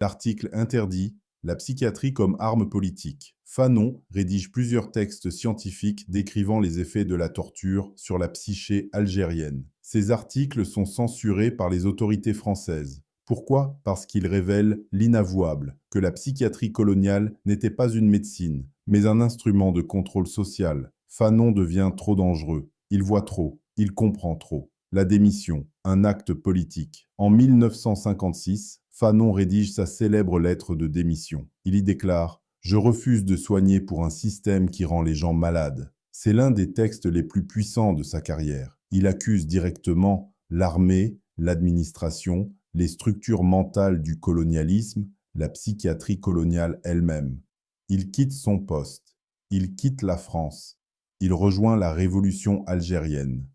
L'article interdit la psychiatrie comme arme politique. Fanon rédige plusieurs textes scientifiques décrivant les effets de la torture sur la psyché algérienne. Ces articles sont censurés par les autorités françaises. Pourquoi? Parce qu'ils révèlent l'inavouable, que la psychiatrie coloniale n'était pas une médecine, mais un instrument de contrôle social. Fanon devient trop dangereux. Il voit trop. Il comprend trop. La démission, un acte politique. En 1956, Fanon rédige sa célèbre lettre de démission. Il y déclare « Je refuse de soigner pour un système qui rend les gens malades ». C'est l'un des textes les plus puissants de sa carrière. Il accuse directement l'armée, l'administration, les structures mentales du colonialisme, la psychiatrie coloniale elle-même. Il quitte son poste. Il quitte la France. Il rejoint la révolution algérienne.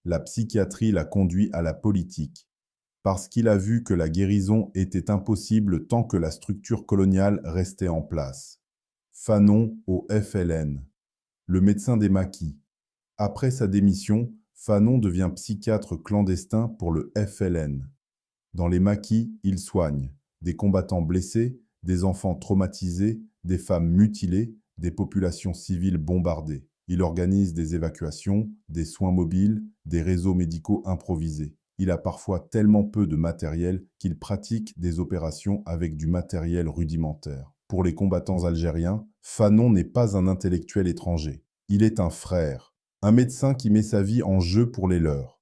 La psychiatrie l'a conduit à la politique, parce qu'il a vu que la guérison était impossible tant que la structure coloniale restait en place. Fanon au FLN, le médecin des maquis. Après sa démission, Fanon devient psychiatre clandestin pour le FLN. Dans les maquis, il soigne des combattants blessés, des enfants traumatisés, des femmes mutilées, des populations civiles bombardées. Il organise des évacuations, des soins mobiles, des réseaux médicaux improvisés. Il a parfois tellement peu de matériel qu'il pratique des opérations avec du matériel rudimentaire. Pour les combattants algériens, Fanon n'est pas un intellectuel étranger. Il est un frère, un médecin qui met sa vie en jeu pour les leurs.